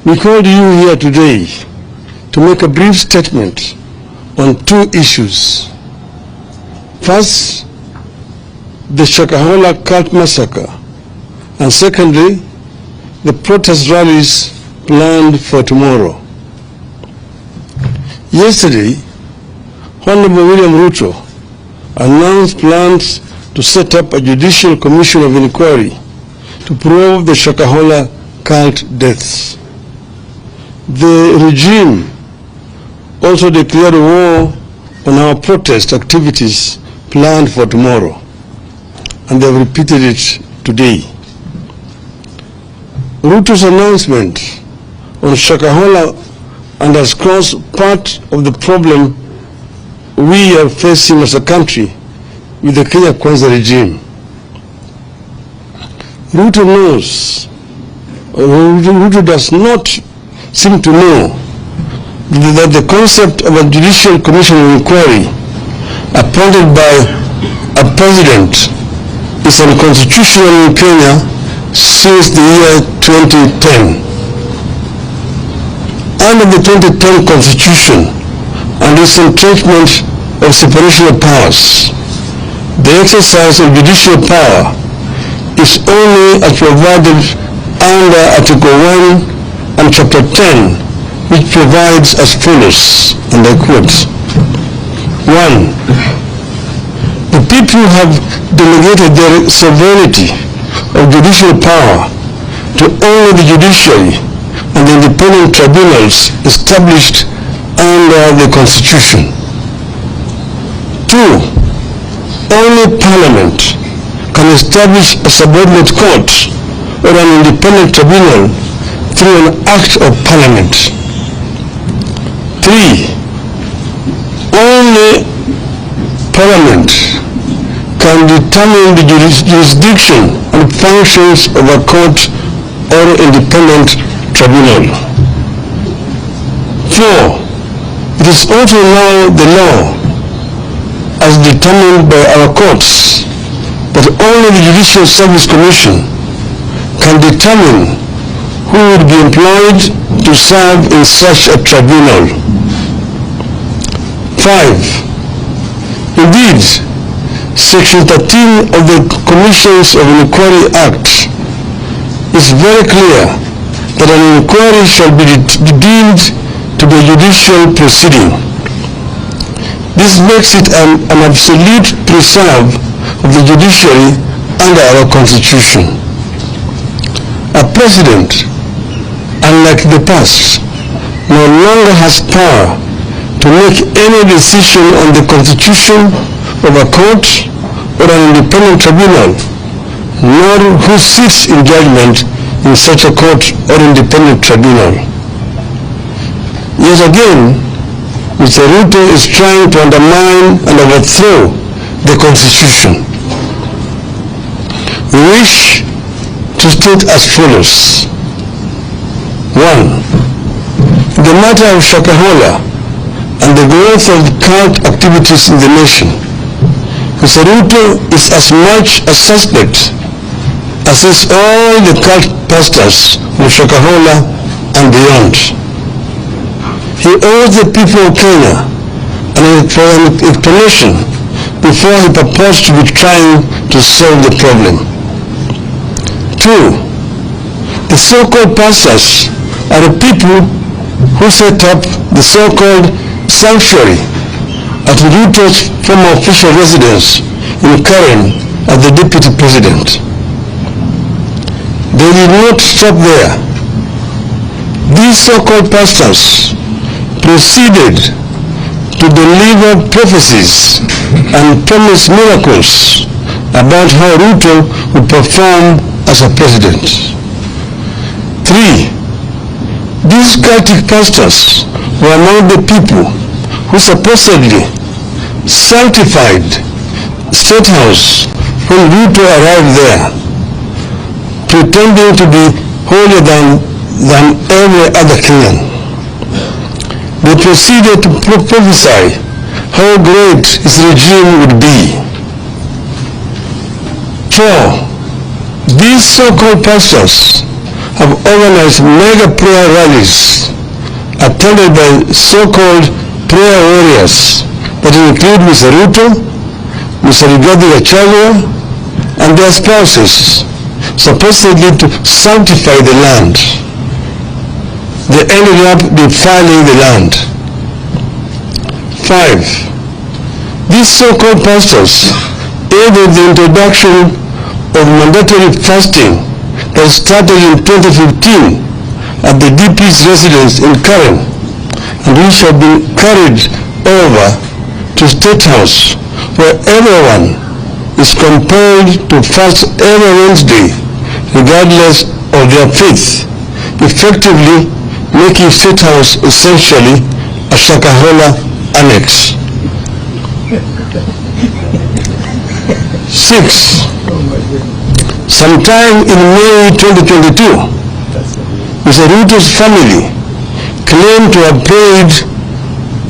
We called you here today to make a brief statement on two issues. First, the Shakahola cult massacre, and secondly, the protest rallies planned for tomorrow. Yesterday, Honorable William Ruto announced plans to set up a judicial commission of inquiry to probe the Shakahola cult deaths. The regime also declared a war on our protest activities planned for tomorrow, and they have repeated it today. Ruto's announcement on Shakahola underscores part of the problem we are facing as a country with the Kenya Kwanza regime. Ruto does not seem to know that the concept of a judicial commission of inquiry appointed by a president is unconstitutional in Kenya since the year 2010. Under the 2010 Constitution and its entrenchment of separation of powers, the exercise of judicial power is only as provided under Article 1 and Chapter 10, which provides as follows, and I quote: 1. The people have delegated their sovereignty of judicial power to only the judiciary and the independent tribunals established under the Constitution. 2. Only Parliament can establish a subordinate court or an independent tribunal through an Act of Parliament. 3. Only Parliament can determine the jurisdiction and functions of a court or independent tribunal. 4. It is also now the law, as determined by our courts, that only the Judicial Service Commission can determine who would be employed to serve in such a tribunal. 5. Indeed, Section 13 of the Commissions of Inquiry Act is very clear that an inquiry shall be deemed to be a judicial proceeding. This makes it an absolute preserve of the judiciary under our Constitution. A president, unlike the past, no longer has power to make any decision on the constitution of a court or an independent tribunal, nor who sits in judgment in such a court or independent tribunal. Yet again, Mr. Ruto is trying to undermine and overthrow the Constitution. We wish to state as follows. 1. The matter of Shakahola and the growth of cult activities in the nation, Mr. Ruto is as much a suspect as is all the cult pastors of Shakahola and beyond. He owes the people of Kenya an explanation before he purports to be trying to solve the problem. 2. The so-called pastors are the people who set up the so-called sanctuary at Ruto's former official residence in Karen as the deputy president. They did not stop there. These so-called pastors proceeded to deliver prophecies and promise miracles about how Ruto would perform as a president. 3. These cultic pastors were among the people who supposedly sanctified State House when Ruto arrived there, pretending to be holier than every other Kenyan. They proceeded to prophesy how great his regime would be. 4. These so-called pastors have organized mega prayer rallies attended by so-called prayer warriors that include Mr. Ruto, Mr. Gachagua, and their spouses, supposedly to sanctify the land. They ended up defiling the land. 5. These so-called pastors aided the introduction of mandatory fasting that started in 2015 at the DP's residence in Karen, and which have been carried over to State House, where everyone is compelled to fast every Wednesday, regardless of their faith, effectively making State House essentially a Shakahola annex. 6. Sometime in May 2022, Mr. Ruto's family claimed to have paid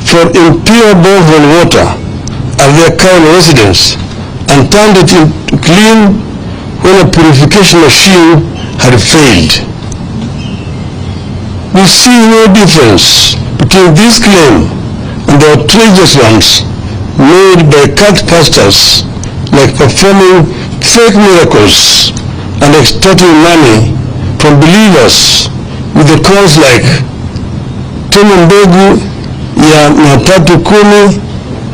for impure borehole water at their current residence and turned it into clean when a purification machine had failed. We see no difference between this claim and the outrageous ones made by cult pastors, like performing fake miracles and extorting money from believers with the calls like tuma mbegu ya 310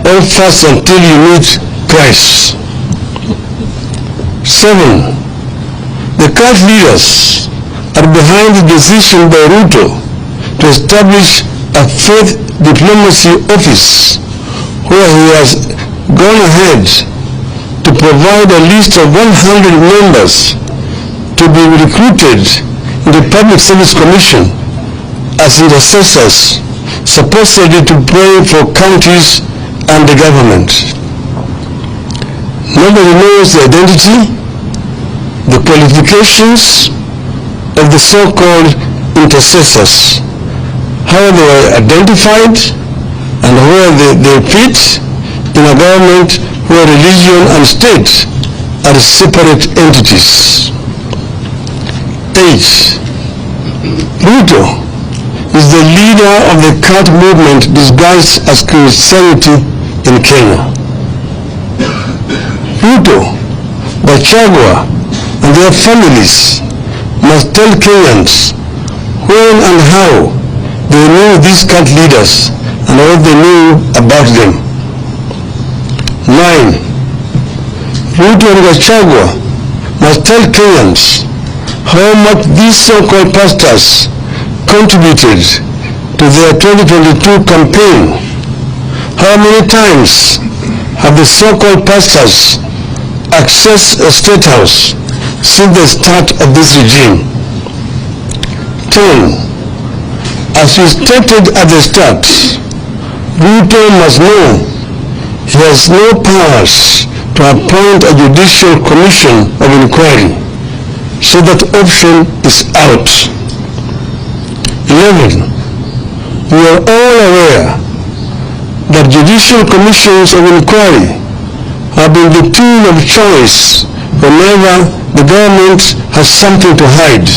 or fast until you meet Christ. 7. The cult leaders are behind the decision by Ruto to establish a faith diplomacy office where he has gone ahead to provide a list of 100 members to be recruited in the Public Service Commission as intercessors, supposedly to pray for counties and the government. Nobody knows the identity, the qualifications of the so-called intercessors, how they were identified, and where they fit in a government where religion and state are separate entities. 8. Ruto is the leader of the cult movement disguised as Christianity in Kenya. Ruto, Gachagua, and their families must tell Kenyans when and how they knew these cult leaders and what they knew about them. 9. Ruto and Gachagua must tell Kenyans how much these so-called pastors contributed to their 2022 campaign. How many times have the so-called pastors accessed a State House since the start of this regime? 10. As we stated at the start, Ruto must know he has no powers to appoint a judicial commission of inquiry, so that option is out. 11. We are all aware that judicial commissions of inquiry have been the tool of choice whenever the government has something to hide,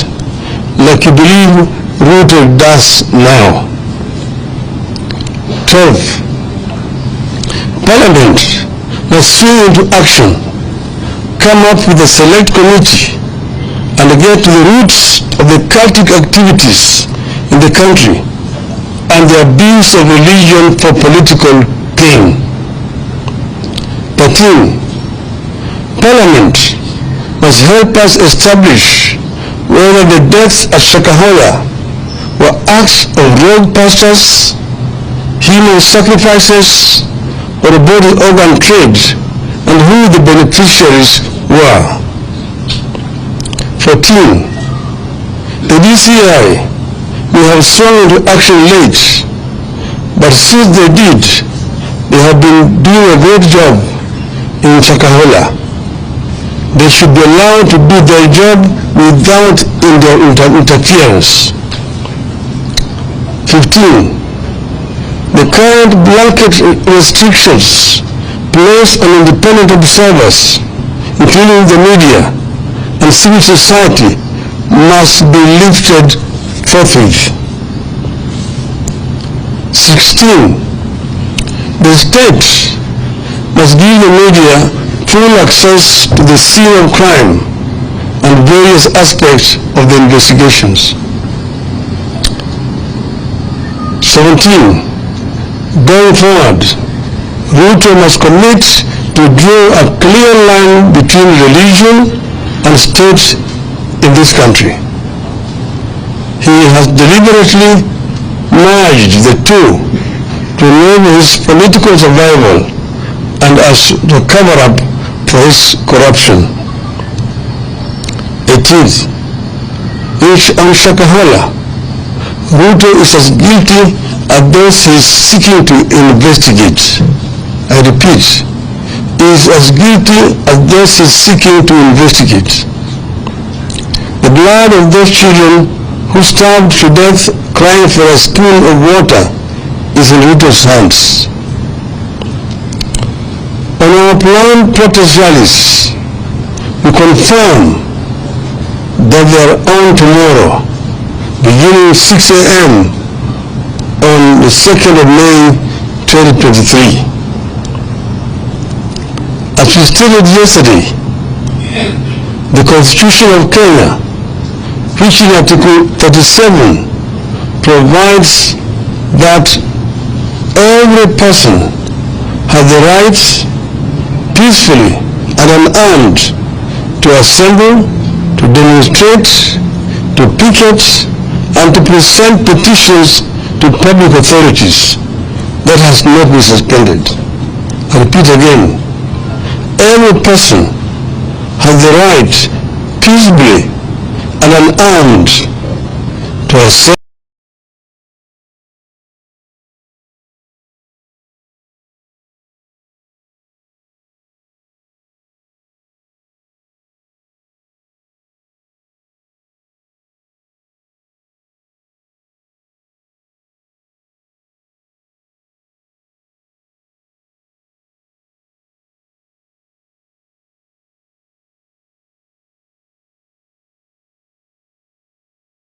like you believe Ruto does now. 12. Parliament must swing into action, come up with a select committee, and get to the roots of the cultic activities in the country and the abuse of religion for political gain. 13. Parliament must help us establish whether the deaths at Shakahola were acts of rogue pastors, human sacrifices, or a body organ trade, and who the beneficiaries were. 14. The DCI may have swung into action late, but since they did, they have been doing a great job in Shakahola. They should be allowed to do their job without interference. 15. The current blanket restrictions placed on independent observers, including the media and civil society, must be lifted forthwith. 16. The state must give the media full access to the scene of crime and various aspects of the investigations. 17. Going forward, Ruto must commit to draw a clear line between religion and state in this country. He has deliberately merged the two to enable his political survival and as to cover up for his corruption. 18th, on Shakahola, Ruto is as guilty as those he is seeking to investigate. I repeat, he is as guilty as those he is seeking to investigate. The blood of those children who starved to death crying for a spoon of water is in Ruto's hands. On our planned protest rallies, we confirm that they are on tomorrow, beginning 6 a.m. on the 2nd of May 2023. As we stated yesterday, the Constitution of Kenya, which in Article 37 provides that every person has the right peacefully and unarmed to assemble, to demonstrate, to picket, and to present petitions to public authorities. That has not been suspended. I repeat again, every person has the right peaceably and unarmed to assemble,